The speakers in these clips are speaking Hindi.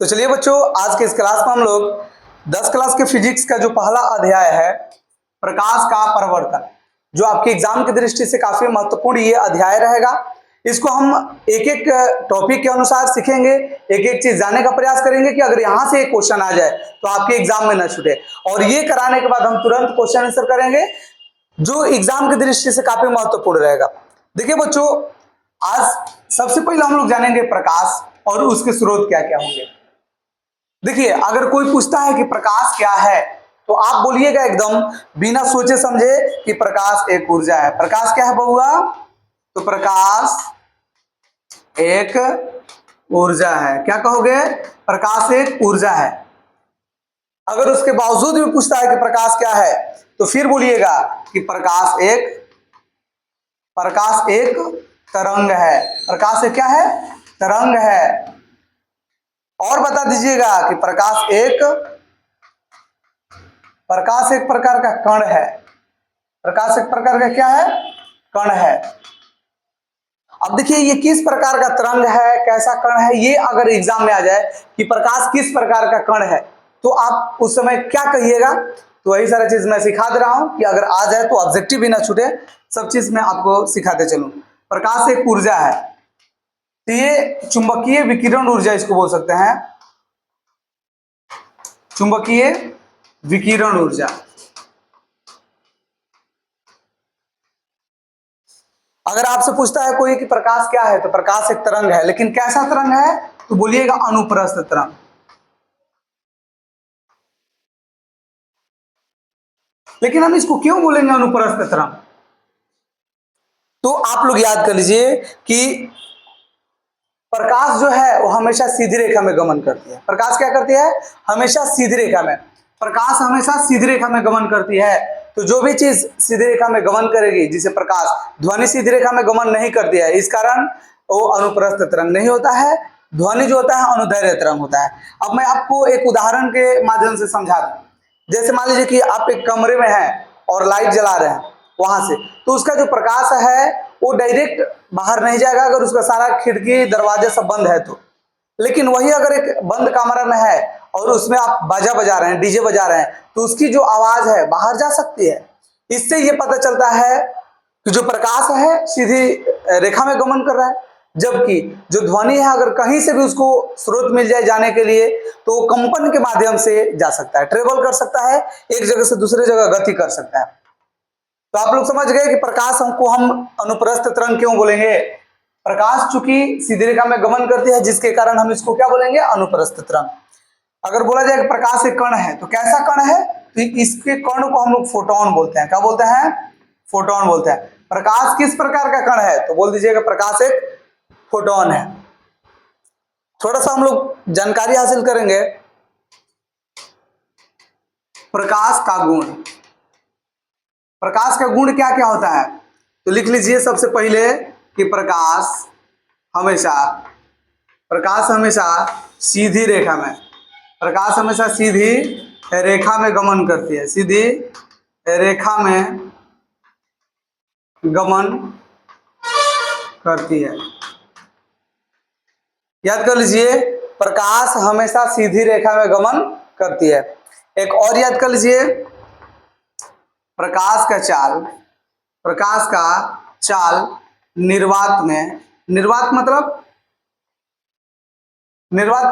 तो चलिए बच्चों, आज के इस क्लास में हम लोग 10 क्लास के फिजिक्स का जो पहला अध्याय है प्रकाश का परावर्तन, जो आपके एग्जाम की दृष्टि से काफी महत्वपूर्ण ये अध्याय रहेगा। इसको हम एक एक टॉपिक के अनुसार सीखेंगे, एक एक चीज जानने का प्रयास करेंगे कि अगर यहां से एक क्वेश्चन आ जाए तो आपके एग्जाम में न छूटे। और ये कराने के बाद हम तुरंत क्वेश्चन आंसर करेंगे जो एग्जाम की दृष्टि से काफी महत्वपूर्ण रहेगा। देखिए बच्चों, आज सबसे पहले हम लोग जानेंगे प्रकाश और उसके स्रोत क्या क्या होंगे। देखिए, अगर कोई पूछता है कि प्रकाश क्या है तो आप बोलिएगा एकदम बिना सोचे समझे कि प्रकाश एक ऊर्जा है। प्रकाश क्या है बउआ? तो प्रकाश एक ऊर्जा है। क्या कहोगे? प्रकाश एक ऊर्जा है। अगर उसके बावजूद भी पूछता है कि प्रकाश क्या है तो फिर बोलिएगा कि प्रकाश एक तरंग है। प्रकाश एक क्या है? तरंग है। और बता दीजिएगा कि प्रकाश एक प्रकार का कण है। प्रकाश एक प्रकार का क्या है? कण है। अब देखिए, ये किस प्रकार का तरंग है, कैसा कण है, ये अगर एग्जाम में आ जाए कि प्रकाश किस प्रकार का कण है तो आप उस समय क्या कहिएगा? तो वही सारा चीज मैं सिखा दे रहा हूं कि अगर आ जाए तो ऑब्जेक्टिव भी ना छूटे, सब चीज मैं आपको सिखाते चलूं। प्रकाश एक ऊर्जा है तो ये चुंबकीय विकिरण ऊर्जा इसको बोल सकते हैं, चुंबकीय विकिरण ऊर्जा। अगर आपसे पूछता है कोई कि प्रकाश क्या है तो प्रकाश एक तरंग है, लेकिन कैसा तरंग है तो बोलिएगा अनुप्रस्थ तरंग। लेकिन हम इसको क्यों बोलेंगे अनुप्रस्थ तरंग? तो आप लोग याद कर लीजिए कि प्रकाश जो है वो हमेशा सीधी रेखा में गमन करती है। प्रकाश क्या करती है? हमेशा सीधी रेखा में। प्रकाश हमेशा सीधी रेखा में गमन करती है। तो जो भी चीज सीधी रेखा में गमन करेगी, जिसे प्रकाश, ध्वनि सीधी रेखा में गमन नहीं करती है, इस कारण वो अनुप्रस्थ तरंग नहीं होता है। ध्वनि जो होता है अनुदैर्ध्य तरंग होता है। अब मैं आपको एक उदाहरण के माध्यम से समझा दूं। जैसे मान लीजिए कि आप एक कमरे में हैं और लाइट जला रहे हैं वहां से, तो उसका जो प्रकाश है वो डायरेक्ट बाहर नहीं जाएगा अगर उसका सारा खिड़की दरवाजे सब बंद है तो। लेकिन वही अगर एक बंद कमरा में है और उसमें आप बाजा बजा रहे हैं, डीजे बजा रहे हैं, तो उसकी जो आवाज है बाहर जा सकती है। इससे ये पता चलता है कि जो प्रकाश है सीधी रेखा में गमन कर रहा है, जबकि जो ध्वनि है अगर कहीं से भी उसको स्रोत मिल जाए जाने के लिए तो कंपन के माध्यम से जा सकता है, ट्रेवल कर सकता है, एक जगह से दूसरी जगह गति कर सकता है। तो आप लोग समझ गए कि प्रकाश को हम अनुप्रस्थ तरंग क्यों बोलेंगे। प्रकाश चूंकि सीधी रेखा में गमन करती है जिसके कारण हम इसको क्या बोलेंगे? अनुप्रस्थ तरंग। अगर बोला जाए कि प्रकाश एक कण है तो कैसा कण है? तो इसके कण को हम लोग फोटोन बोलते हैं। क्या बोलते हैं? फोटोन बोलते हैं। प्रकाश किस प्रकार का कण है तो बोल दीजिएगा प्रकाश एक फोटोन है। थोड़ा सा हम लोग जानकारी हासिल करेंगे प्रकाश का गुण। प्रकाश का गुण क्या क्या होता है तो लिख लीजिए सबसे पहले कि प्रकाश हमेशा सीधी रेखा में, प्रकाश हमेशा सीधी रेखा में गमन करती है, सीधी रेखा में गमन करती है। याद कर लीजिए, प्रकाश हमेशा सीधी रेखा में गमन करती है। एक और याद कर लीजिए, प्रकाश का चाल निर्वात में, निर्वात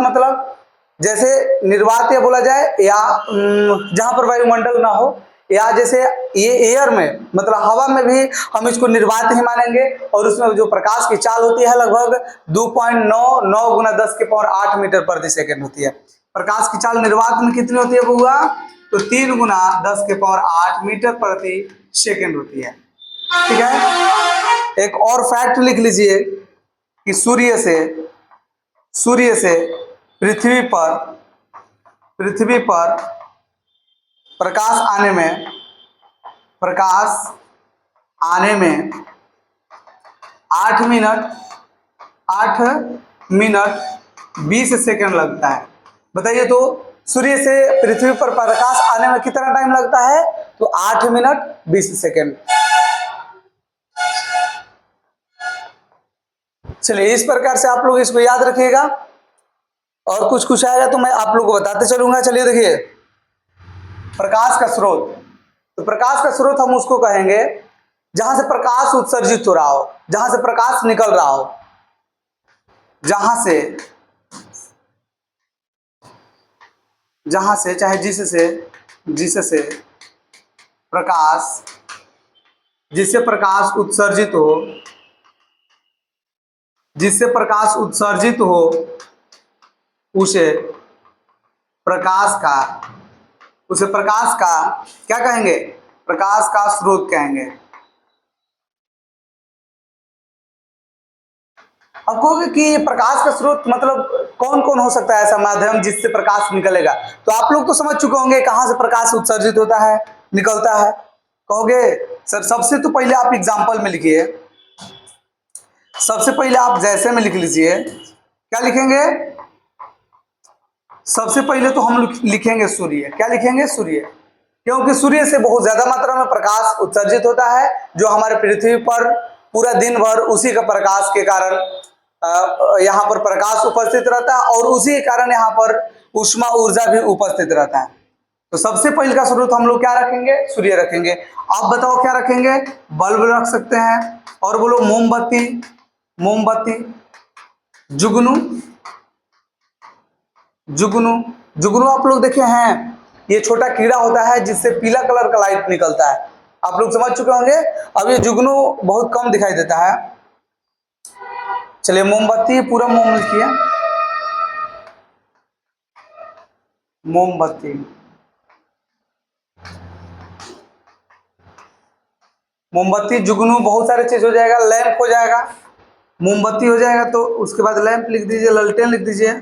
मतलब जैसे निर्वात या बोला जाए या जहां पर वायुमंडल ना हो, या जैसे ये एयर में मतलब हवा में भी हम इसको निर्वात ही मानेंगे। और उसमें जो प्रकाश की चाल होती है लगभग 2.99 गुना 10 के पावर 8 मीटर प्रति सेकंड होती है। प्रकाश की चाल निर्वात में कितनी होती है बउआ? तो 3 गुना 10 के पावर 8 मीटर प्रति सेकंड होती है। ठीक है। एक और फैक्ट लिख लीजिए कि सूर्य से पृथ्वी पर प्रकाश आने में 8 मिनट 20 सेकंड लगता है। बताइए तो सूर्य से पृथ्वी पर प्रकाश आने में कितना टाइम लगता है? तो 8 मिनट 20 सेकंड। चलिए, इस प्रकार से आप लोग इसको याद रखिएगा। और कुछ कुछ आएगा तो मैं आप लोगों को बताते चलूंगा। चलिए देखिए, प्रकाश का स्रोत, तो प्रकाश का स्रोत हम उसको कहेंगे जहां से प्रकाश उत्सर्जित हो रहा हो, जहां से प्रकाश निकल रहा हो, जहां से चाहे जिससे प्रकाश, जिससे प्रकाश उत्सर्जित हो, जिससे प्रकाश उत्सर्जित हो, उसे प्रकाश का, उसे प्रकाश का क्या कहेंगे? प्रकाश का स्रोत कहेंगे। अब कहोगे कि प्रकाश का स्रोत मतलब कौन कौन हो सकता है ऐसा माध्यम जिससे प्रकाश निकलेगा? तो आप लोग तो समझ चुके होंगे कहां से प्रकाश उत्सर्जित होता है, निकलता है। कहोगे सर सबसे तो पहले आप एग्जाम्पल में लिखिए, सबसे पहले आप जैसे में लिख लीजिए। क्या लिखेंगे? सबसे पहले तो हम लिखेंगे सूर्य। क्या लिखेंगे? सूर्य, क्योंकि सूर्य से बहुत ज्यादा मात्रा में प्रकाश उत्सर्जित होता है, जो हमारे पृथ्वी पर पूरा दिन भर उसी का प्रकाश के कारण यहाँ पर प्रकाश उपस्थित रहता है और उसी के कारण यहाँ पर ऊष्मा ऊर्जा भी उपस्थित रहता है। तो सबसे पहले का स्रोत हम लोग क्या रखेंगे? सूर्य रखेंगे। आप बताओ क्या रखेंगे? बल्ब रख सकते हैं, और बोलो मोमबत्ती, मोमबत्ती, जुगनू, जुगनू, जुगनू आप लोग देखे हैं, ये छोटा कीड़ा होता है जिससे पीला कलर का लाइट निकलता है। आप लोग समझ चुके होंगे। अब ये जुगनू बहुत कम दिखाई देता है। चलिए मोमबत्ती, पूरा मोम लिखिए, मोमबत्ती, मोमबत्ती, जुगनू, बहुत सारे चीज हो जाएगा। लैंप हो जाएगा, मोमबत्ती हो जाएगा, तो उसके बाद लैंप लिख दीजिए, ललटेन लिख दीजिए,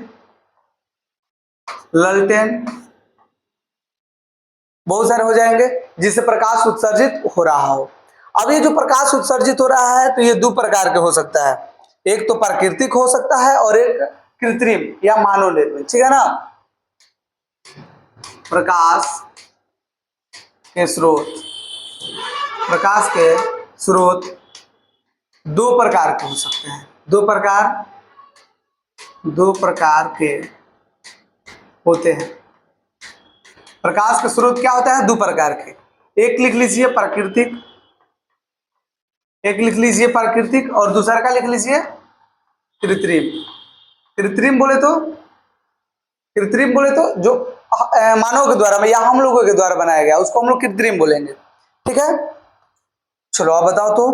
ललटेन, बहुत सारे हो जाएंगे जिससे प्रकाश उत्सर्जित हो रहा हो। अब ये जो प्रकाश उत्सर्जित हो रहा है तो ये दो प्रकार के हो सकता है, एक तो प्राकृतिक हो सकता है और एक कृत्रिम या मानव निर्मित, ठीक है ना। प्रकाश के स्रोत, प्रकाश के स्रोत दो प्रकार के हो सकते हैं, दो प्रकार के होते हैं। प्रकाश का स्रोत क्या होता है? दो प्रकार के, एक लिख लीजिए प्राकृतिक, एक लिख लीजिए प्राकृतिक, और दूसरा का लिख लीजिए कृत्रिम। कृत्रिम बोले तो, कृत्रिम बोले तो जो मानव के द्वारा या हम लोगों के द्वारा बनाया गया उसको हम लोग कृत्रिम बोलेंगे, ठीक है। चलो आप बताओ तो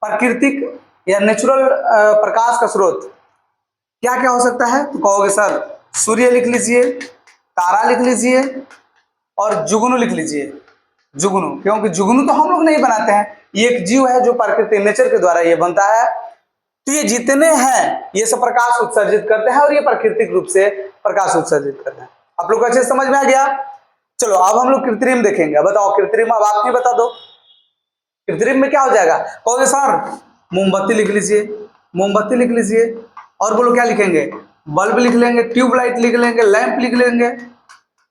प्राकृतिक या नेचुरल प्रकाश का स्रोत क्या क्या हो सकता है? तो कहोगे सर सूर्य लिख लीजिए, तारा लिख लीजिए, और जुगनू लिख लीजिए। जुगनू, क्योंकि जुगनू तो हम लोग नहीं बनाते हैं, ये एक जीव है जो प्राकृतिक नेचर के द्वारा ये बनता है। तो ये जितने हैं ये सब प्रकाश उत्सर्जित करते हैं और ये प्राकृतिक रूप से प्रकाश उत्सर्जित करते हैं। आप लोग को अच्छे समझ में आ गया। चलो अब हम लोग कृत्रिम देखेंगे। बताओ कृत्रिम, अब आप ही बता दो कृत्रिम में क्या हो जाएगा? कहोगे सर मोमबत्ती लिख लीजिए, मोमबत्ती लिख लीजिए, और बोलो क्या लिखेंगे? बल्ब लिख लेंगे, ट्यूबलाइट लिख लेंगे, लैंप लिख लेंगे,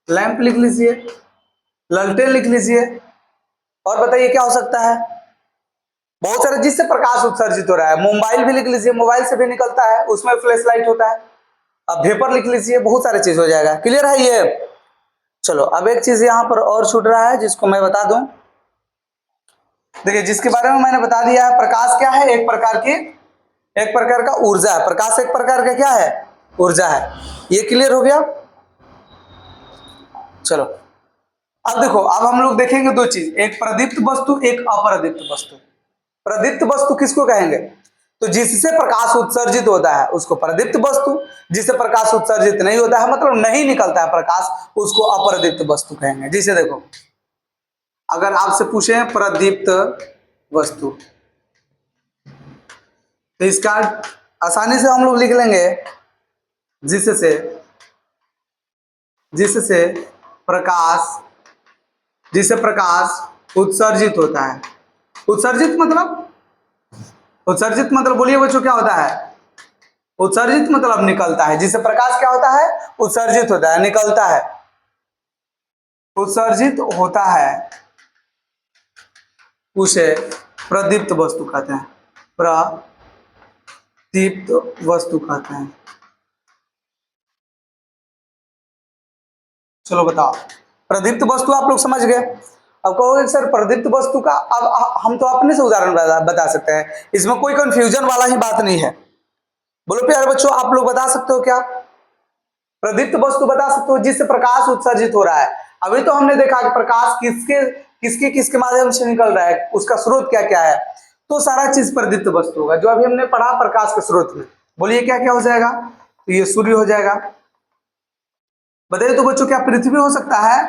लैंप लिख लीजिए, ललटेन लिख लीजिए, और बताइए क्या हो सकता है? बहुत सारे जिससे प्रकाश उत्सर्जित हो रहा है। मोबाइल भी लिख लीजिए, मोबाइल से भी निकलता है, उसमें फ्लैश लाइट होता है। अब वेपर लिख लीजिए, बहुत सारे चीज हो जाएगा। क्लियर है ये? चलो अब एक चीज यहाँ पर और छूट रहा है जिसको मैं बता दूं। देखिए जिसके बारे में मैंने बता दिया है, प्रकाश क्या है? एक प्रकार का ऊर्जा है। प्रकाश एक प्रकार का क्या है? ऊर्जा है। ये क्लियर हो गया? चलो अब देखो, अब हम लोग देखेंगे दो चीज, एक प्रदीप्त वस्तु, एक अप्रदीप्त वस्तु। प्रदीप्त वस्तु किसको कहेंगे? तो जिससे प्रकाश उत्सर्जित होता है उसको प्रदीप्त वस्तु, जिससे प्रकाश उत्सर्जित नहीं होता है मतलब नहीं निकलता है प्रकाश, उसको अप्रदीप्त वस्तु कहेंगे। जैसे देखो अगर आपसे पूछे प्रदीप्त वस्तु तो इसका आसानी से हम लोग लिख लेंगे जिससे, जिससे प्रकाश, जिससे प्रकाश उत्सर्जित होता है। उत्सर्जित मतलब, उत्सर्जित मतलब बोलिए बच्चों क्या होता है? उत्सर्जित मतलब निकलता है। जिससे प्रकाश क्या होता है? उत्सर्जित होता है, निकलता है, उत्सर्जित होता है, उसे प्रदीप्त वस्तु कहते हैं, प्रदीप्त वस्तु कहते हैं। चलो बताओ, प्रदीप्त वस्तु आप लोग समझ गए। अब कहोगे सर प्रदीप्त वस्तु का अब हम तो अपने से उदाहरण बता सकते हैं, इसमें कोई कंफ्यूजन वाला ही बात नहीं है। बोलो प्यारे बच्चों, आप लोग बता सकते हो क्या? प्रदीप्त वस्तु बता सकते हो जिससे प्रकाश उत्सर्जित हो रहा है। अभी तो हमने देखा कि प्रकाश किसके किसके किसके माध्यम से निकल रहा है, उसका स्रोत क्या क्या है, तो सारा चीज प्रदीप्त वस्तु होगा जो अभी हमने पढ़ा प्रकाश के स्रोत में। बोलिए क्या क्या हो जाएगा? तो ये सूर्य हो जाएगा। बताइए तो बच्चों, क्या पृथ्वी हो सकता है?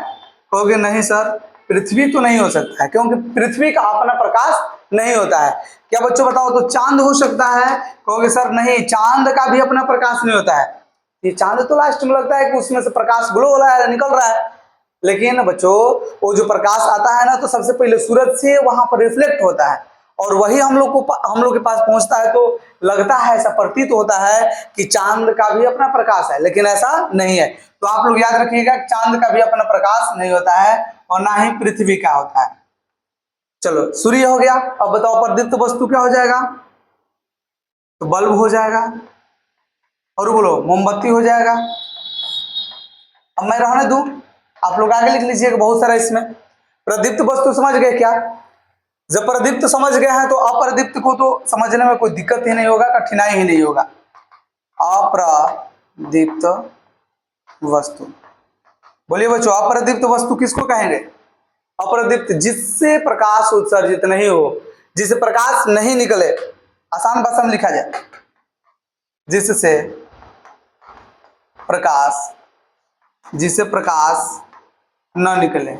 कहोगे नहीं सर, पृथ्वी तो नहीं हो सकता है, क्योंकि पृथ्वी का अपना प्रकाश नहीं होता है। क्या बच्चों बताओ, तो चांद हो सकता है? कहोगे सर नहीं, चांद का भी अपना प्रकाश नहीं होता है। ये चांद तो लास्ट में लगता है कि उसमें से प्रकाश ग्लो हो रहा है, निकल रहा है, लेकिन बच्चों वो जो प्रकाश आता है ना, तो सबसे पहले सूरज से वहां पर रिफ्लेक्ट होता है और वही हम लोग के पास पहुंचता है। तो लगता है, ऐसा प्रतीत होता है कि चांद का भी अपना प्रकाश है, लेकिन ऐसा नहीं है। तो आप लोग याद रखिएगा, चांद का भी अपना प्रकाश नहीं होता है और ना ही पृथ्वी का होता है। चलो सूर्य हो गया। अब बताओ प्रदीप्त वस्तु क्या हो जाएगा? तो बल्ब हो जाएगा। और बोलो मोमबत्ती हो जाएगा। अब मैं रहने दूं, आप लोग आगे लिख लीजिएगा बहुत सारा इसमें। प्रदीप्त वस्तु समझ गए क्या? जब प्रदीप्त समझ गए हैं तो अप्रदीप्त को तो समझने में कोई दिक्कत ही नहीं होगा, कठिनाई ही नहीं होगा। अप्रदीप्त वस्तु, बोलिए बच्चों, अप्रदीप्त वस्तु किसको कहेंगे? अप्रदीप्त जिससे प्रकाश उत्सर्जित नहीं हो, जिससे प्रकाश नहीं निकले। आसान भाषा में लिखा जाए, जिससे प्रकाश न निकले,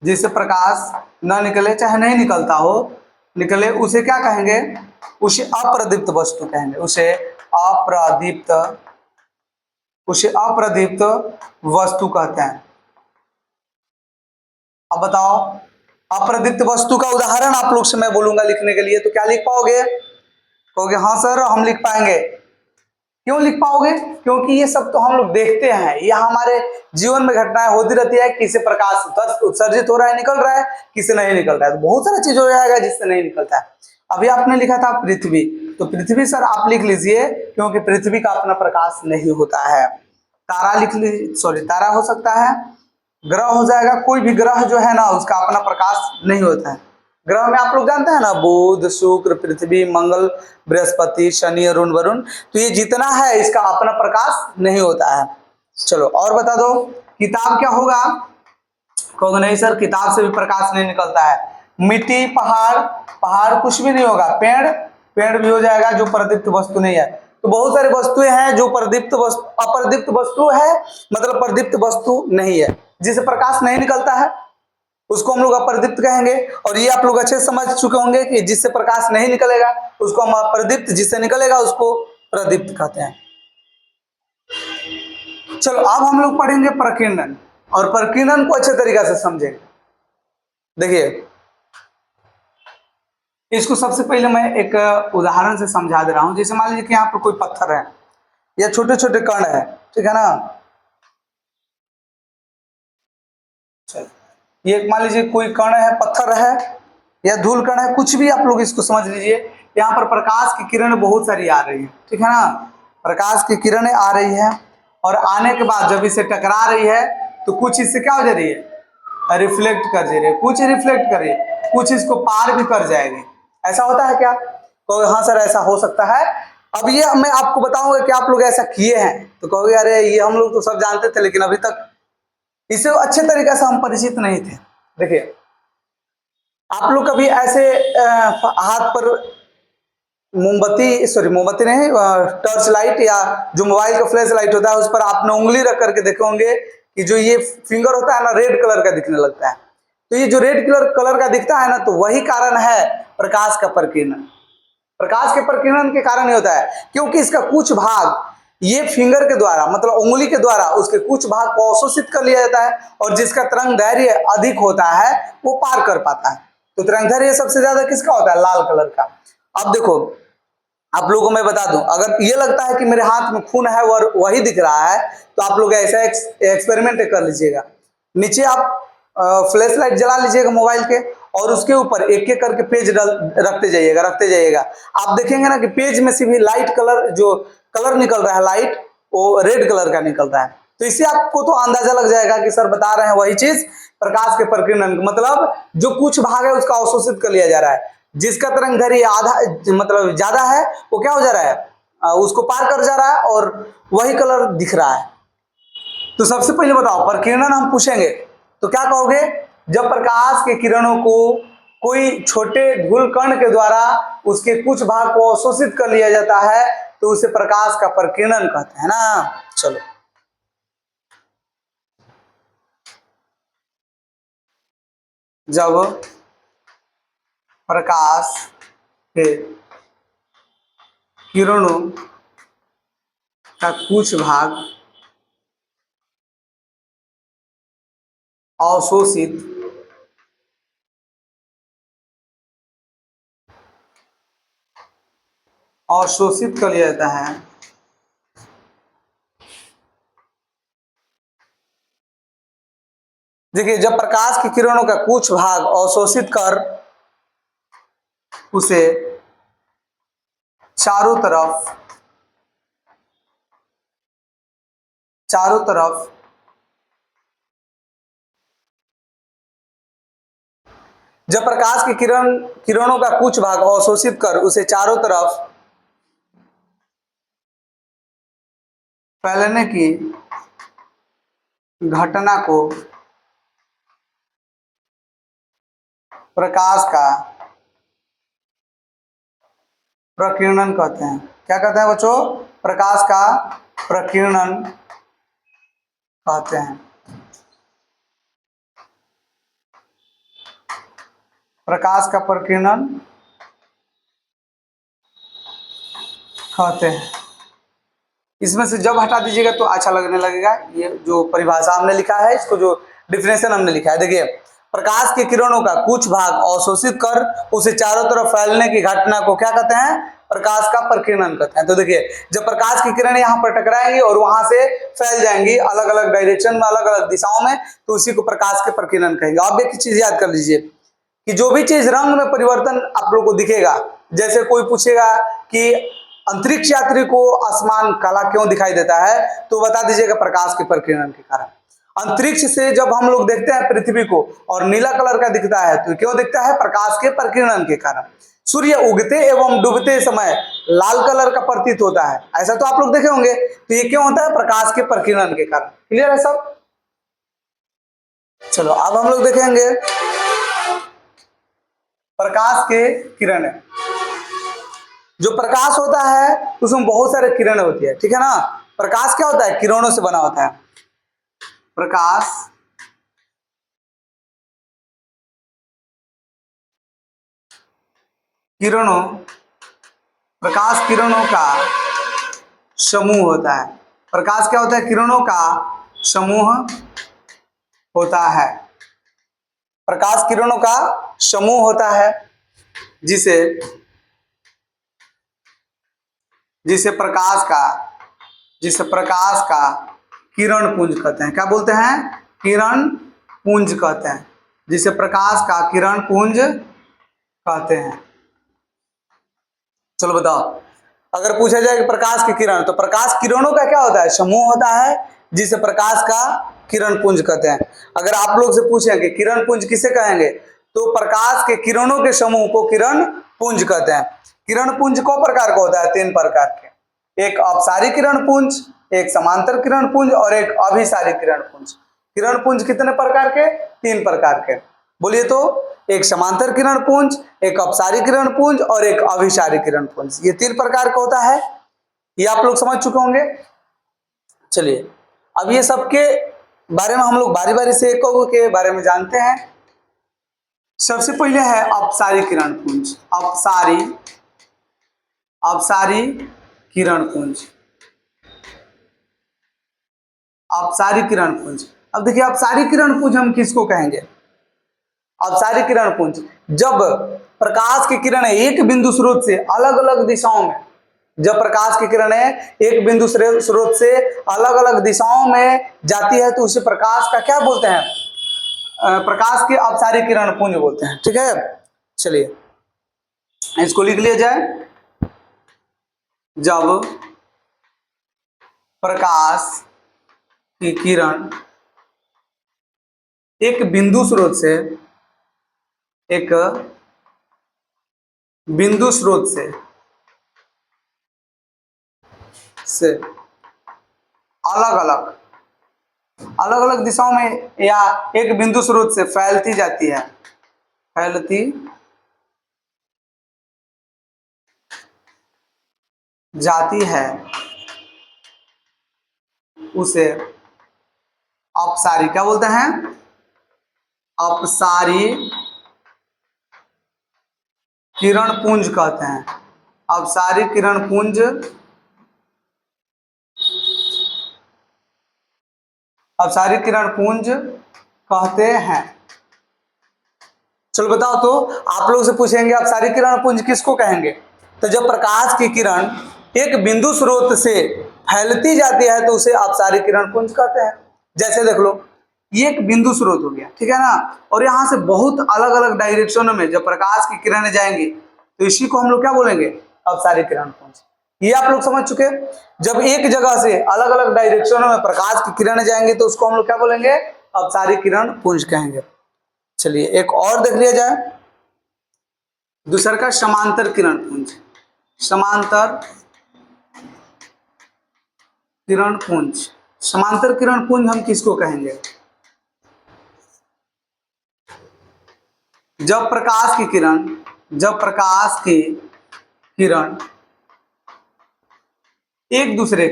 जिससे प्रकाश न निकले, चाहे नहीं निकलता हो, निकले, उसे क्या कहेंगे? उसे अप्रदीप्त वस्तु कहेंगे। उसे अप्रदीप्त वस्तु कहते हैं। अब बताओ, अप्रदीप्त वस्तु का उदाहरण आप लोग से मैं बोलूंगा लिखने के लिए, तो क्या लिख पाओगे? कहोगे हाँ सर हम लिख पाएंगे। क्यों लिख पाओगे? क्योंकि ये सब तो हम लोग देखते हैं, ये हमारे जीवन में घटनाएं होती रहती है। किसी प्रकाश उत्सर्जित हो रहा है, निकल रहा है, किसी नहीं निकल रहा है, तो बहुत सारा चीज हो जाएगा जिससे नहीं निकलता है। अभी आपने लिखा था पृथ्वी, तो पृथ्वी सर आप लिख लीजिए, क्योंकि पृथ्वी का अपना प्रकाश नहीं होता है। तारा लिख लीजिए, सॉरी तारा हो सकता है। ग्रह हो जाएगा, कोई भी ग्रह जो है ना उसका अपना प्रकाश नहीं होता है। ग्रह में आप लोग जानते हैं ना, बुध, शुक्र, पृथ्वी, मंगल, बृहस्पति, शनि, अरुण, वरुण, तो ये जितना है इसका अपना प्रकाश नहीं होता है। चलो और बता दो, किताब क्या होगा? कहोगे नहीं सर किताब से भी प्रकाश नहीं निकलता है। मिट्टी, पहाड़ कुछ भी नहीं होगा। पेड़ भी हो जाएगा जो प्रदीप्त वस्तु नहीं है। तो बहुत सारी वस्तुएं हैं जो अप्रदीप्त वस्तु है, मतलब प्रदीप्त वस्तु नहीं है, जिसे प्रकाश नहीं निकलता है उसको हम लोग अप्रदीप्त कहेंगे। और ये आप लोग अच्छे समझ चुके होंगे कि जिससे प्रकाश नहीं निकलेगा उसको हम अप्रदीप्त, जिससे निकलेगा उसको प्रदीप्त कहते हैं। चलो अब हम लोग पढ़ेंगे प्रकीर्णन, और प्रकीर्णन को अच्छे तरीके से समझेंगे। देखिए, इसको सबसे पहले मैं एक उदाहरण से समझा दे रहा हूं। जैसे मान लीजिए कि यहाँ पर कोई पत्थर है या छोटे छोटे कण है, ठीक है ना। चलो ये मान लीजिए कोई कण है, पत्थर है या धूल कण है, कुछ भी आप लोग इसको समझ लीजिए। यहाँ पर प्रकाश की किरणें बहुत सारी आ रही है, ठीक है ना। प्रकाश की किरणें आ रही है और आने के बाद जब इसे टकरा रही है तो कुछ इससे क्या हो जा रही है? रिफ्लेक्ट कर दे रही है, कुछ रिफ्लेक्ट कर रही है, कुछ इसको पार भी कर जाएगी। ऐसा होता है क्या? तो हाँ सर ऐसा हो सकता है। अब ये मैं आपको बताऊंगा कि आप लोग ऐसा किए हैं, तो कहोगे अरे ये हम लोग तो सब जानते थे, लेकिन अभी तक इससे अच्छे तरीके से हम परिचित नहीं थे। देखिए, आप लोग कभी ऐसे हाथ पर मोमबत्ती नहीं, टॉर्च लाइट या जो मोबाइल का फ्लैश लाइट होता है उस पर आपने उंगली रख करके देखे होंगे कि जो ये फिंगर होता है ना रेड कलर का दिखने लगता है। तो ये जो रेड कलर का दिखता है ना, तो वही कारण है प्रकाश का प्रकीर्णन। प्रकाश के प्रकीर्णन के कारण ही होता है, क्योंकि इसका कुछ भाग ये फिंगर के द्वारा, मतलब उंगली के द्वारा उसके कुछ भाग को अवशोषित कर लिया जाता है, और जिसका तरंग दैर्घ्य अधिक होता है वो पार कर पाता है। तो तरंग दैर्घ्य सबसे ज्यादा किसका होता है? लाल कलर का। अब देखो, आप लोगों को मैं बता दूं, अगर ये लगता है कि मेरे हाथ में खून है और वही दिख रहा है, तो आप लोग ऐसा एक्सपेरिमेंट कर लीजिएगा। नीचे आप फ्लैश लाइट जला लीजिएगा मोबाइल के, और उसके ऊपर एक एक करके पेज रखते जाइएगा। आप देखेंगे ना कि पेज में से भी लाइट कलर, जो कलर निकल रहा है लाइट, वो रेड कलर का निकल रहा है। तो इससे आपको तो अंदाजा लग जाएगा कि सर बता रहे हैं वही चीज प्रकाश के प्रकीर्णन, मतलब जो कुछ भाग है उसका अवशोषित कर लिया जा रहा है, जिसका तरंग दैर्घ्य आधा मतलब ज्यादा है वो क्या हो जा रहा है, उसको पार कर जा रहा है और वही कलर दिख रहा है। तो सबसे पहले बताओ प्रकीर्णन हम पूछेंगे तो क्या कहोगे, जब प्रकाश के किरणों को कोई छोटे धूल कण के द्वारा उसके कुछ भाग को अवशोषित कर लिया जाता है तो उसे प्रकाश का प्रकीर्णन कहते हैं ना। चलो जब प्रकाश के किरणों का कुछ भाग अवशोषित अवशोषित कर लिया जाता है देखिए, जब प्रकाश की किरणों का कुछ भाग अवशोषित कर उसे चारों तरफ जब प्रकाश की किरणों का कुछ भाग अवशोषित कर उसे चारों तरफ फैलने की घटना को प्रकाश का प्रकीर्णन कहते हैं। क्या कहते हैं बच्चों, प्रकाश का प्रकीर्णन कहते हैं। प्रकाश का प्रकीर्णन कहते हैं। इसमें से जब हटा दीजिएगा तो अच्छा लगने लगेगा। ये जो परिभाषा हमने लिखा है, इसको जो डिफिनेशन हमने लिखा है, देखिए प्रकाश के किरणों का कुछ भाग अवशोषित कर उसे चारों तरफ फैलने की घटना को क्या कहते हैं, प्रकाश का प्रकीर्णन कहते हैं। तो देखिए, जब प्रकाश की किरणें यहाँ पर टकराएंगी और वहां से फैल जाएंगी अलग अलग डायरेक्शन में, अलग अलग दिशाओं में, तो उसी को प्रकाश के प्रकीर्णन कहेंगे। आप एक चीज याद कर लीजिए कि जो भी चीज रंग में परिवर्तन आप लोग को दिखेगा, जैसे कोई पूछेगा कि अंतरिक्ष यात्री को आसमान काला क्यों दिखाई देता है, तो बता दीजिएगा प्रकाश के प्रकीर्णन के कारण। अंतरिक्ष से जब हम लोग देखते हैं पृथ्वी को और नीला कलर का दिखता है तो क्यों दिखता है, प्रकाश के प्रकीर्णन के कारण। सूर्य उगते एवं डूबते समय लाल कलर का प्रतीत होता है, ऐसा तो आप लोग देखे होंगे, तो ये क्यों होता है, प्रकाश के प्रकीर्णन के कारण। क्लियर है सब। चलो अब हम लोग देखेंगे प्रकाश के किरणें। जो प्रकाश होता है उसमें बहुत सारे किरण होती है, ठीक है ना। प्रकाश क्या होता है, किरणों से बना होता है। प्रकाश किरणों प्रकाश किरणों का समूह होता है। प्रकाश क्या होता है, किरणों का समूह होता है। प्रकाश किरणों का समूह होता है जिसे जिसे प्रकाश का किरण पुंज कहते हैं। क्या बोलते हैं, किरण पुंज कहते हैं, जिसे प्रकाश का किरण पुंज कहते हैं। चलो बताओ, अगर पूछा जाए कि प्रकाश की किरण, तो प्रकाश किरणों का क्या होता है, समूह होता है, जिसे प्रकाश का किरण पुंज कहते हैं। अगर आप लोग से पूछें कि किरण पुंज किसे कहेंगे, तो प्रकाश के किरणों के समूह को किरण पुंज कहते हैं। किरण पुंज को प्रकार का होता है, 3 प्रकार के, एक अपसारी किरण पुंज, एक समांतर किरण पुंज और एक अभिसारी किरण पुंज। किरण पुंज कितने प्रकार के, 3 प्रकार के, बोलिए तो। एक समांतर किरण पुंज, एक अपसारी किरण पुंज और एक अभिसारी किरण पुंज, ये 3 प्रकार का होता है। ये आप लोग समझ चुके होंगे। चलिए अब ये सबके बारे में हम लोग बारी बारी से एक के बारे में जानते हैं। सबसे पहले है अपसारी किरण पुंज। अपसारी किरण पुंज। अपसारी किरण पुंज। अब देखिए अपसारी किरण पुंज हम किसको कहेंगे, अपसारी किरण पुंज जब प्रकाश की किरणें एक बिंदु स्रोत से अलग अलग दिशाओं में, जब प्रकाश की किरणें एक बिंदु स्रोत से अलग अलग दिशाओं में जाती है तो उसे प्रकाश का क्या बोलते हैं, प्रकाश के अपसारी किरण पुंज बोलते हैं, ठीक है। चलिए इसको लिख लिया जाए। जब प्रकाश की किरण एक बिंदु स्रोत से अलग अलग दिशाओं में या एक बिंदु स्रोत से फैलती जाती है, उसे अपसारी क्या बोलते हैं? अपसारी किरण पुंज कहते हैं। अपसारी किरण पुंज कहते हैं। चलो बताओ, तो आप लोग से पूछेंगे अपसारी किरण पुंज किसको कहेंगे? तो जब प्रकाश की किरण एक बिंदु स्रोत से फैलती जाती है तो उसे अपसारी किरण पुंज कहते हैं। जैसे देख लो, ये एक बिंदु स्रोत हो गया, ठीक है ना, और यहाँ से बहुत अलग अलग डायरेक्शनों में जब प्रकाश की किरणें जाएंगी तो इसी को हम लोग क्या बोलेंगे? अपसारी किरण पुंज। ये आप लोग समझ चुके। जब एक जगह से अलग अलग डायरेक्शनों में प्रकाश की किरणें जाएंगी तो उसको हम लोग क्या बोलेंगे? अपसारी किरण पुंज कहेंगे। चलिए एक और देख लिया जाए, दूसरा का समांतर किरण पुंज। समांतर किरण पुंज हम किसको कहेंगे? जब प्रकाश की किरण एक दूसरे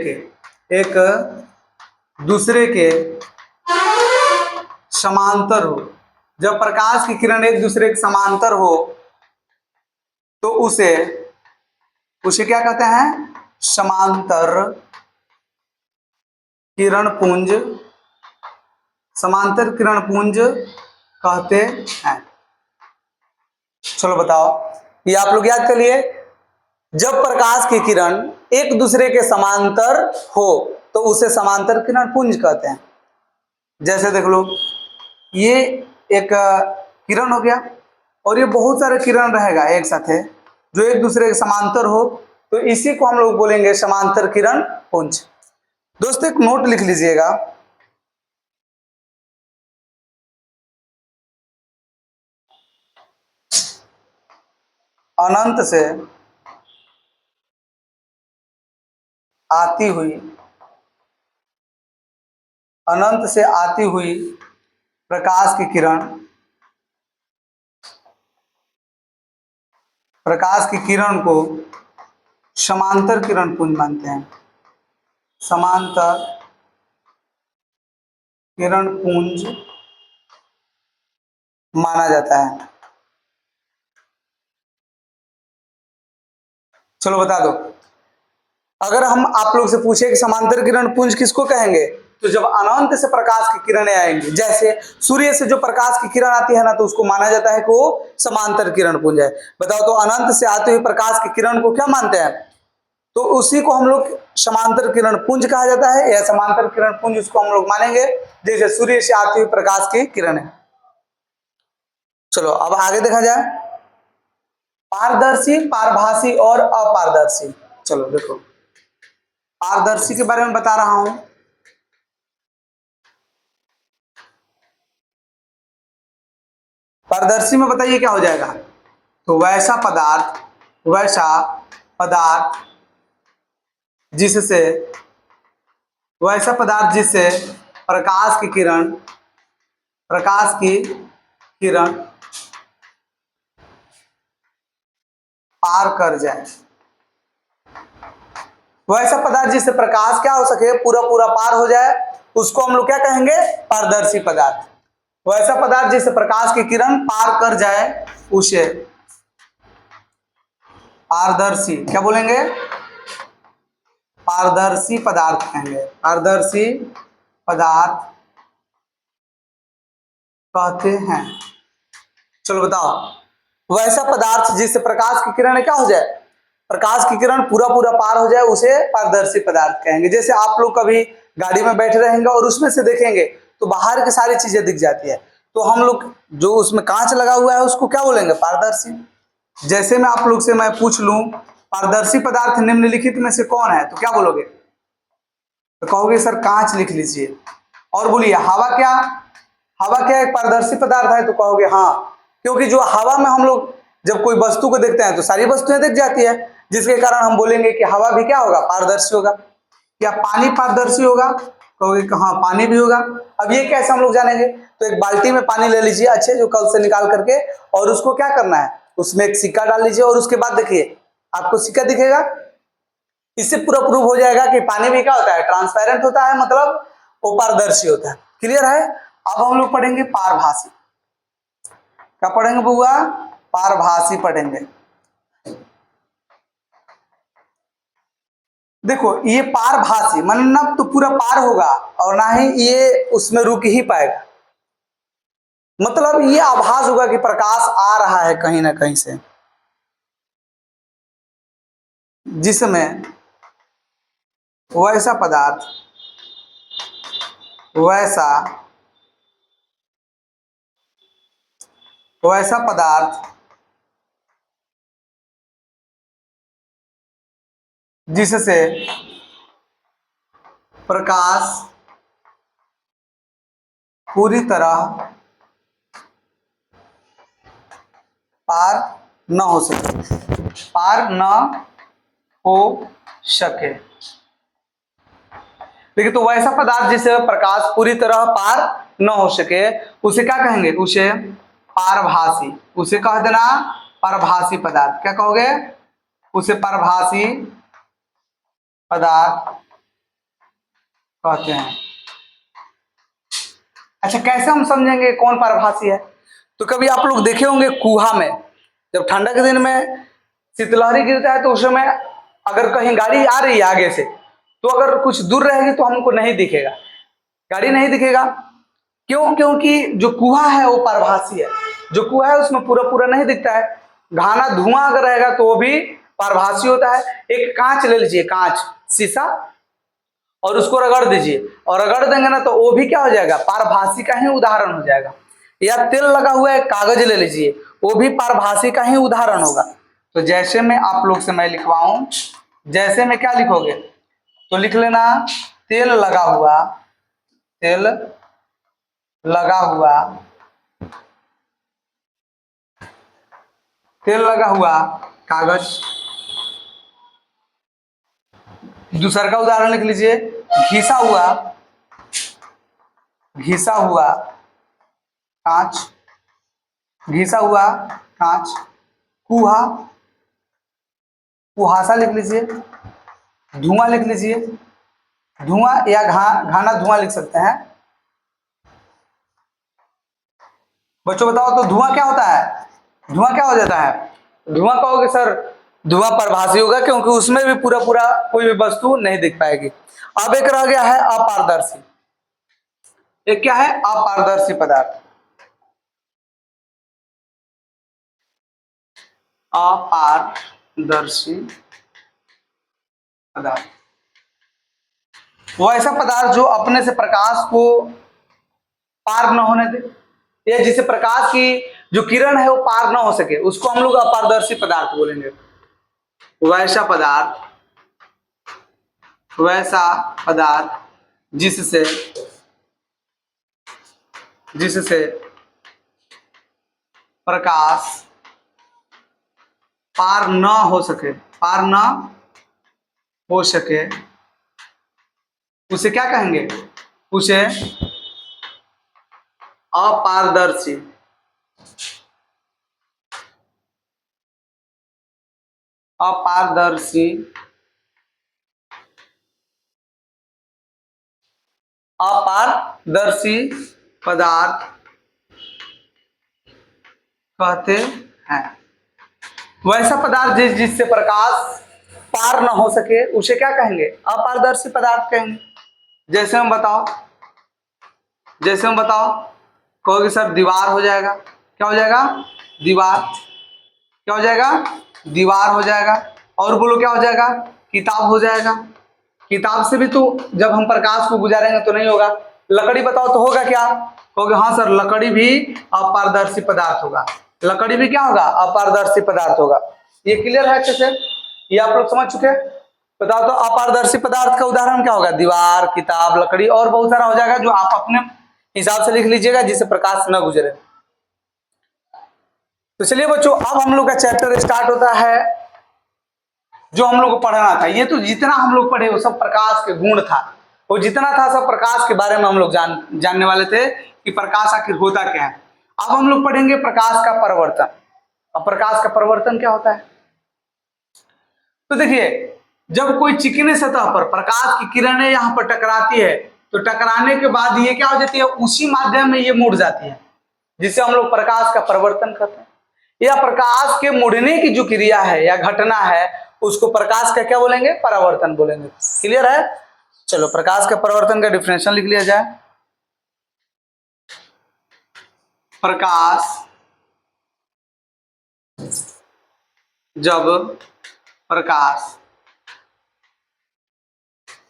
के समांतर हो, जब प्रकाश की किरण एक दूसरे के समांतर हो तो उसे क्या कहते हैं? समांतर किरण पुंज कहते हैं। चलो बताओ, ये आप लोग याद कर लिए। जब प्रकाश की किरण एक दूसरे के समांतर हो तो उसे समांतर किरण पुंज कहते हैं। जैसे देख लो, ये एक किरण हो गया और ये बहुत सारे किरण रहेगा एक साथ है जो एक दूसरे के समांतर हो, तो इसी को हम लोग बोलेंगे समांतर किरण पुंज। दोस्तों एक नोट लिख लीजिएगा, अनंत से आती हुई प्रकाश की किरण को समांतर किरण पुंज मानते हैं। समांतर किरण पुंज माना जाता है। चलो बता दो, अगर हम आप लोग से पूछे कि समांतर किरण पुंज किसको कहेंगे, तो जब अनंत से प्रकाश की किरणें आएंगी, जैसे सूर्य से जो प्रकाश की किरण आती है ना, तो उसको माना जाता है कि वो समांतर किरण पुंज है। बताओ, तो अनंत से आते हुए प्रकाश की किरण को क्या मानते हैं? तो उसी को हम लोग समांतर किरण पुंज कहा जाता है, या समांतर किरण पुंज उसको हम लोग मानेंगे जैसे सूर्य से आती हुई प्रकाश की किरणें। चलो अब आगे देखा जाए, पारदर्शी, पारभासी और अपारदर्शी। चलो देखो, पारदर्शी के बारे में बता रहा हूं। पारदर्शी में बताइए क्या हो जाएगा? तो वैसा पदार्थ जिससे प्रकाश की किरण पार कर जाए। वैसा पदार्थ जिससे प्रकाश क्या हो सके, पूरा पूरा पार हो जाए, उसको हम लोग क्या कहेंगे? पारदर्शी पदार्थ। वैसा पदार्थ जिससे प्रकाश की किरण पार कर जाए उसे पारदर्शी क्या बोलेंगे? पारदर्शी पदार्थ कहेंगे। पारदर्शी पदार्थ कहते हैं। चलो बताओ, वैसा पदार्थ जिससे प्रकाश की किरण क्या हो जाए, प्रकाश की किरण पूरा पूरा पार हो जाए, उसे पारदर्शी पदार्थ कहेंगे। जैसे आप लोग कभी गाड़ी में बैठे रहेंगे और उसमें से देखेंगे तो बाहर की सारी चीजें दिख जाती है, तो हम लोग जो उसमें कांच लगा हुआ है उसको क्या बोलेंगे? पारदर्शी। जैसे मैं आप लोग से मैं पूछ लूं पारदर्शी पदार्थ निम्नलिखित में से कौन है, तो क्या बोलोगे? तो कहोगे सर कांच लिख लीजिए। और बोलिए हवा क्या एक पारदर्शी पदार्थ है? तो कहोगे हाँ, क्योंकि जो हवा में हम लोग जब कोई वस्तु को देखते हैं तो सारी वस्तुएं दिख जाती है, जिसके कारण हम बोलेंगे कि हवा भी क्या होगा? पारदर्शी होगा। क्या पानी पारदर्शी होगा? कहोगे कि हाँ पानी भी होगा। अब ये कैसे हम लोग जानेंगे? तो एक बाल्टी में पानी ले लीजिए अच्छे जो कल से निकाल करके, और उसको क्या करना है, उसमें एक सिक्का डाल लीजिए और उसके बाद देखिए आपको सिक्का दिखेगा। इससे पूरा प्रूव हो जाएगा कि पानी भी क्या होता है? ट्रांसपेरेंट होता है, मतलब वो पारदर्शी होता है। क्लियर है? अब हम लोग पढ़ेंगे पारभासी। क्या पढ़ेंगे बुआ? पारभासी पढ़ेंगे। देखो ये पारभासी मतलब ना तो पूरा पार होगा और ना ही ये उसमें रुक ही पाएगा, मतलब ये आभास होगा कि प्रकाश आ रहा है कहीं ना कहीं से, जिसमें वैसा पदार्थ वैसा पदार्थ जिससे प्रकाश पूरी तरह पार न हो सके। देखिए तो वैसा पदार्थ जिससे प्रकाश पूरी तरह पार न हो सके उसे क्या कहेंगे? उसे पारभासी। उसे कह देना पारभासी पदार्थ। क्या कहोगे? उसे पारभासी पदार्थ कहते हैं। अच्छा कैसे हम समझेंगे कौन पारभासी है? तो कभी आप लोग देखे होंगे कुहा में जब ठंडा के दिन में शीतलहरी गिरता है तो उस समय अगर कहीं गाड़ी आ रही है आगे से तो अगर कुछ दूर रहेगी तो हमको नहीं दिखेगा, गाड़ी नहीं दिखेगा। क्यों? क्योंकि जो कुहा है वो पारभासी है। जो कुहा है उसमें पूरा पूरा नहीं दिखता है, घाना धुआं अगर रहेगा तो वो भी पारभासी होता है। एक कांच ले लीजिए, कांच शीशा, और उसको रगड़ दीजिए, और रगड़ देंगे ना तो वो भी क्या हो जाएगा? पारभासी का ही उदाहरण हो जाएगा। या तेल लगा हुआ एक कागज ले लीजिए, वो भी पारभासी का ही उदाहरण होगा। तो जैसे में आप लोग से मैं लिखवाऊं, जैसे में क्या लिखोगे? तो लिख लेना तेल लगा हुआ कागज। दूसरा का उदाहरण लिख लीजिए, घिसा हुआ कांच, कुहासा लिख लीजिए, धुआं लिख लीजिए, धुआं या घाना धुआं लिख सकते हैं। बच्चों बताओ तो धुआं क्या होता है? धुआं क्या हो जाता है? धुआं कहोगे सर धुआं पारभासी होगा क्योंकि उसमें भी पूरा पूरा कोई भी वस्तु नहीं दिख पाएगी। अब एक रह गया है अपारदर्शी। एक क्या है? अपारदर्शी पदार्थ। अपारदर्शी पदार्थ वो ऐसा पदार्थ जो अपने से प्रकाश को पार न होने दे, या जिसे प्रकाश की जो किरण है वो पार न हो सके, उसको हम लोग अपारदर्शी पदार्थ बोलेंगे। वैसा पदार्थ जिससे प्रकाश पार न हो सके उसे क्या कहेंगे? उसे अपारदर्शी पदार्थ कहते हैं। वैसा पदार्थ जिससे प्रकाश पार न हो सके उसे क्या कहेंगे? अपारदर्शी पदार्थ कहेंगे। जैसे हम बताओ कहोगे सर दीवार हो जाएगा। क्या हो जाएगा? दीवार। क्या हो जाएगा? दीवार हो जाएगा। और बोलो क्या हो जाएगा? किताब हो जाएगा। किताब से भी तो जब हम प्रकाश को गुजारेंगे तो नहीं होगा। लकड़ी बताओ तो होगा क्या? कहोगे हाँ सर लकड़ी भी अपारदर्शी पदार्थ होगा। लकड़ी भी क्या होगा? अपारदर्शी पदार्थ होगा। ये क्लियर है अच्छे से? ये आप लोग समझ चुके हैं? बताओ तो अपारदर्शी पदार्थ का उदाहरण क्या होगा? दीवार, किताब, लकड़ी और बहुत सारा हो जाएगा जो आप अपने हिसाब से लिख लीजिएगा जिससे प्रकाश न गुजरे। तो चलिए बच्चों, अब हम लोग का चैप्टर स्टार्ट होता है जो हम लोग को पढ़ना था। ये तो जितना हम लोग पढ़े वो सब प्रकाश के गुण था, वो जितना था सब प्रकाश के बारे में हम लोग जानने वाले थे कि प्रकाश आखिर होता क्या है। अब हम लोग पढ़ेंगे प्रकाश का परिवर्तन। अब प्रकाश का परिवर्तन क्या होता है? तो देखिए, जब कोई चिकने सतह पर प्रकाश की किरणें यहाँ पर टकराती है तो टकराने के बाद ये क्या हो जाती है? उसी माध्यम में ये मुड़ जाती है, जिससे हम लोग प्रकाश का परिवर्तन करते हैं। या प्रकाश के मुड़ने की जो क्रिया है या घटना है उसको प्रकाश का क्या बोलेंगे? परावर्तन बोलेंगे। क्लियर है? चलो प्रकाश के परिवर्तन का डिफिनेशन लिख लिया जाए। प्रकाश जब प्रकाश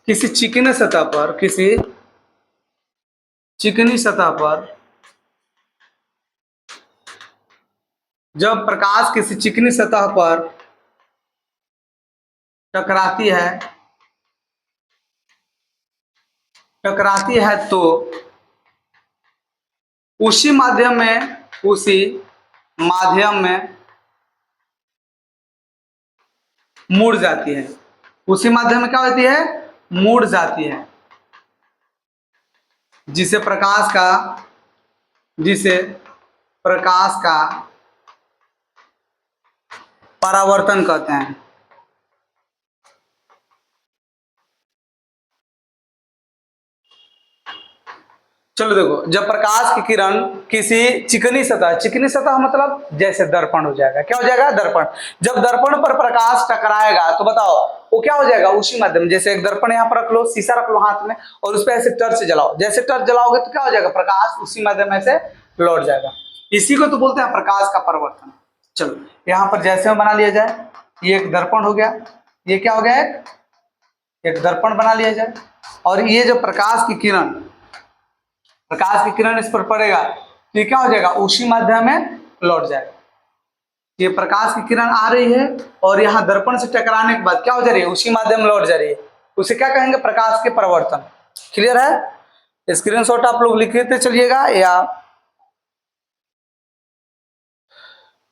किसी चिकने सतह पर, किसी चिकनी सतह पर, जब प्रकाश किसी चिकनी सतह पर टकराती है तो उसी माध्यम में मुड़ जाती है। उसी माध्यम में क्या होती है? मुड़ जाती है, जिसे प्रकाश का परावर्तन कहते हैं। चलो देखो, जब प्रकाश की किरण किसी चिकनी सतह मतलब जैसे दर्पण हो जाएगा। क्या हो जाएगा? दर्पण। जब दर्पण पर प्रकाश टकराएगा तो बताओ वो क्या हो जाएगा? उसी माध्यम, जैसे एक दर्पण यहाँ पर रख लो, शीशा रख लो हाथ में और उस पर ऐसे टर्च जलाओ, जैसे टर्च जलाओगे तो क्या हो जाएगा? प्रकाश उसी माध्यम में से लौट जाएगा। इसी को तो बोलते हैं प्रकाश का परिवर्तन। चलो यहाँ पर जैसे में बना लिया जाए, ये एक दर्पण हो गया, ये क्या हो गया? एक दर्पण बना लिया जाए। और ये जो प्रकाश की किरण इस पर पड़ेगा तो ये क्या हो जाएगा? उसी माध्यम में लौट जाएगा। ये प्रकाश की किरण आ रही है और यहाँ दर्पण से टकराने के बाद क्या हो जा रही है? उसी माध्यम में लौट जा रही है। उसे क्या कहेंगे? प्रकाश के परिवर्तन। क्लियर है? स्क्रीनशॉट आप लोग लिखते चलिएगा या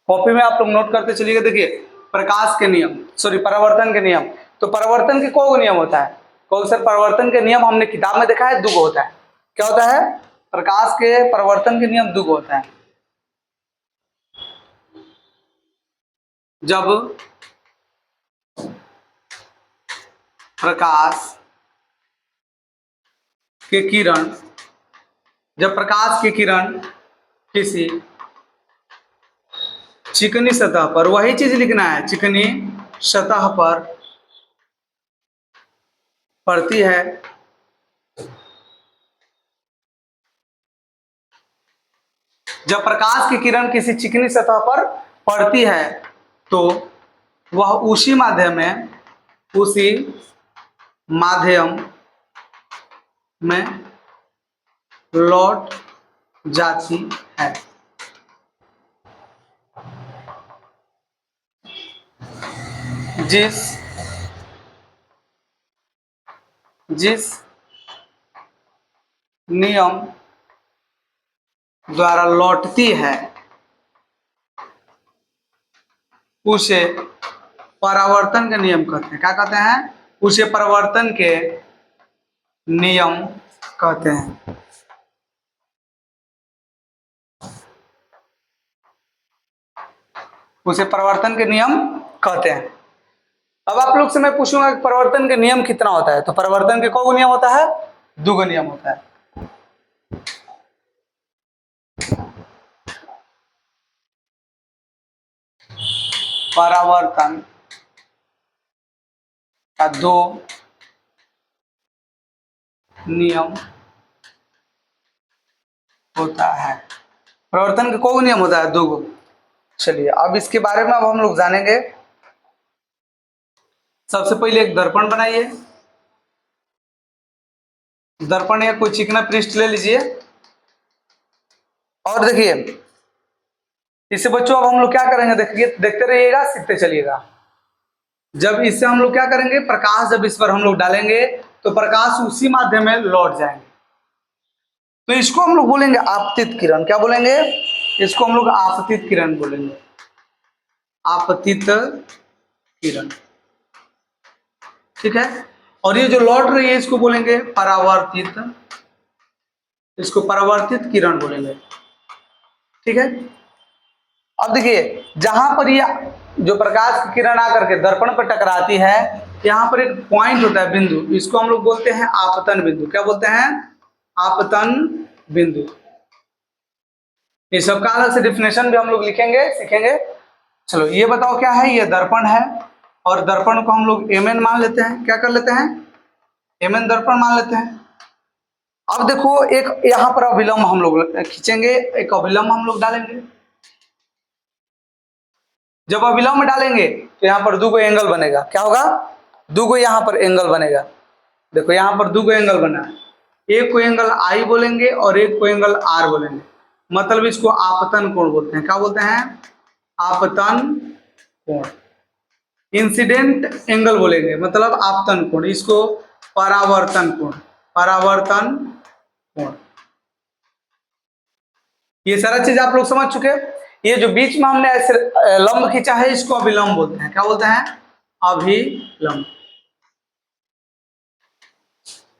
कॉपी में आप लोग नोट करते चलिएगा। देखिए, प्रकाश के नियम, परावर्तन के नियम। तो परिवर्तन के कौ नियम होता है? कौन सा परिवर्तन के नियम हमने किताब में देखा है? 2 होता है। क्या होता है? प्रकाश के परिवर्तन के नियम 2 होता है। जब प्रकाश की किरण किसी चिकनी सतह पर, वही चीज लिखना है, चिकनी सतह पर पड़ती है जब प्रकाश की किरण किसी चिकनी सतह पर पड़ती है तो वह उसी माध्यम में लौट जाती है। जिस नियम द्वारा लौटती है उसे परावर्तन के नियम कहते हैं। क्या कहते हैं? उसे परावर्तन के नियम कहते हैं। उसे परिवर्तन के नियम कहते हैं। अब आप लोग से मैं पूछूंगा कि परिवर्तन के नियम कितना होता है? तो परिवर्तन के कौ नियम होता है? 2 नियम होता है। परावर्तन का 2 नियम होता है। परिवर्तन के कौ नियम होता है? 2। चलिए अब इसके बारे में अब हम लोग जानेंगे। सबसे पहले एक दर्पण बनाइए। दर्पण या कोई चिकना पृष्ठ ले लीजिए और देखिए इससे बच्चों अब हम लोग क्या करेंगे? देखिए, देखते रहिएगा, सीखते चलिएगा। जब इससे हम लोग क्या करेंगे, प्रकाश जब इस पर हम लोग डालेंगे तो प्रकाश उसी माध्यम में लौट जाएंगे। तो इसको हम लोग बोलेंगे आपतित किरण। क्या बोलेंगे? इसको हम लोग आपतित किरण बोलेंगे, आपतित किरण। ठीक है। और ये जो लौट रही है इसको बोलेंगे परावर्तित, इसको परावर्तित किरण बोलेंगे। ठीक है। अब देखिए, जहां पर ये जो प्रकाश की किरण आकर के दर्पण पर टकराती है, यहाँ पर एक पॉइंट होता है, बिंदु, इसको हम लोग बोलते हैं आपतन बिंदु। क्या बोलते हैं? आपतन बिंदु। इस सब का अलग से डिफिनेशन भी हम लोग लिखेंगे, सीखेंगे। चलो ये बताओ क्या है? ये दर्पण है और दर्पण को हम लोग एमएन मान लेते हैं। क्या कर लेते हैं? एमएन दर्पण मान लेते हैं। अब देखो, एक यहाँ पर अभिलंब हम लोग खींचेंगे, एक अभिलंब हम लोग डालेंगे। जब अभिलंब डालेंगे तो यहाँ पर दो एंगल बनेगा। क्या होगा? दो यहाँ पर एंगल बनेगा। देखो यहाँ पर दो एंगल बना है, एक को एंगल आई बोलेंगे और एक को एंगल आर बोलेंगे। मतलब इसको आपतन कोण बोलते हैं। क्या बोलते हैं? आपतन कोण। इंसिडेंट एंगल बोलेंगे, मतलब आपतन कोण। इसको परावर्तन कोण, परावर्तन कोण। ये सारा चीज आप लोग समझ चुके हैं। ये जो बीच में हमने ऐसे लंब खींचा है, इसको अभिलंब बोलते हैं। क्या बोलते हैं? अभिलंब।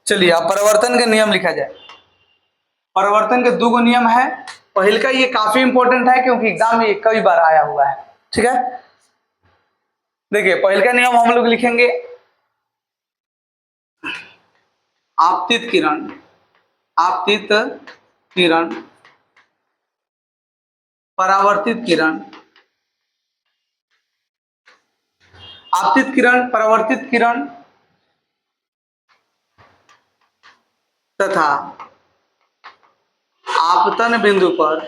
चलिए अब परिवर्तन के नियम लिखा जाए। परिवर्तन के दो नियम है। पहले का ये काफी इंपॉर्टेंट है क्योंकि एग्जाम में कई बार आया हुआ है। ठीक है। देखिए पहले का नियम हम लोग लिखेंगे, आपतित किरण, आपतित किरण, परावर्तित किरण, आपतित किरण, परावर्तित किरण तथा आपतन बिंदु पर,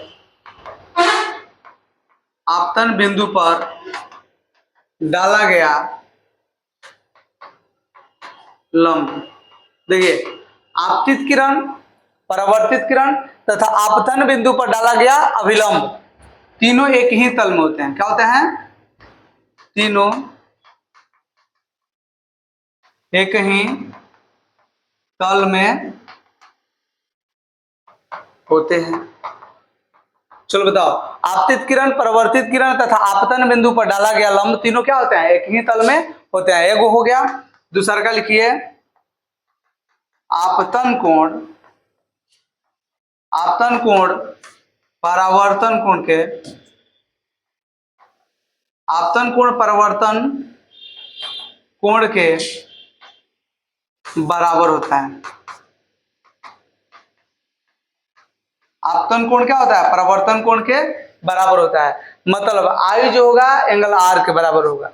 आपतन बिंदु पर डाला गया लंब। देखिए, आपतित किरण, परावर्तित किरण तथा आपतन बिंदु पर डाला गया अभिलंब, तीनों एक ही तल में होते हैं। क्या होते हैं? तीनों एक ही तल में होते हैं। चलो बताओ, आपतित किरण, परावर्तित किरण तथा आपतन बिंदु पर डाला गया लंब, तीनों क्या होते हैं? एक ही तल में होते हैं। एक हो गया। दूसरा का लिखिए, आपतन कोण, आपतन कोण परावर्तन कोण के, आपतन कोण परावर्तन कोण के बराबर होता है। आपतन कोण क्या होता है? परावर्तन कोण के बराबर होता है। मतलब आई जो होगा एंगल आर के बराबर होगा।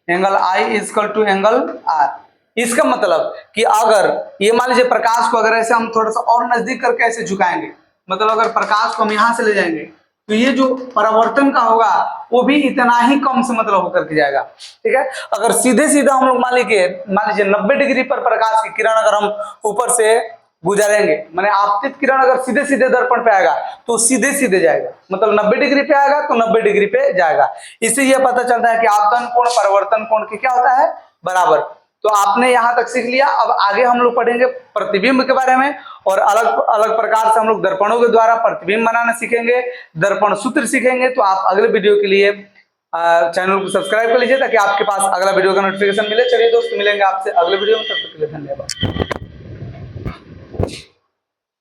Angle I is equal to angle R. इसका मतलब कि अगर ये मान लीजिए प्रकाश को अगर ऐसे हम थोड़ा सा और नजदीक करके ऐसे झुकाएंगे, मतलब अगर प्रकाश को हम यहां से ले जाएंगे तो ये जो परावर्तन का होगा वो भी इतना ही कम से मतलब होकर के जाएगा। ठीक है। अगर सीधे सीधा हम लोग मान लीजिए 90 डिग्री पर प्रकाश की किरण अगर हम ऊपर से गुजारेंगे, माने आपतित किरण अगर सीधे सीधे दर्पण पे आएगा तो सीधे सीधे जाएगा, मतलब 90 डिग्री पे आएगा तो 90 डिग्री पे जाएगा। इससे यह पता चलता है कि आपतन कोण परावर्तन कोण के क्या होता है? बराबर। तो आपने यहां तक सीख लिया। अब आगे हम लोग पढ़ेंगे प्रतिबिंब के बारे में, और अलग अलग प्रकार से हम लोग दर्पणों के द्वारा प्रतिबिंब बनाना सीखेंगे, दर्पण सूत्र सीखेंगे। तो आप अगले वीडियो के लिए चैनल को सब्सक्राइब कर लीजिए ताकि आपके पास अगला वीडियो का नोटिफिकेशन मिले। चलिए दोस्त, मिलेंगे आपसे अगले वीडियो में, तब तक के लिए धन्यवाद।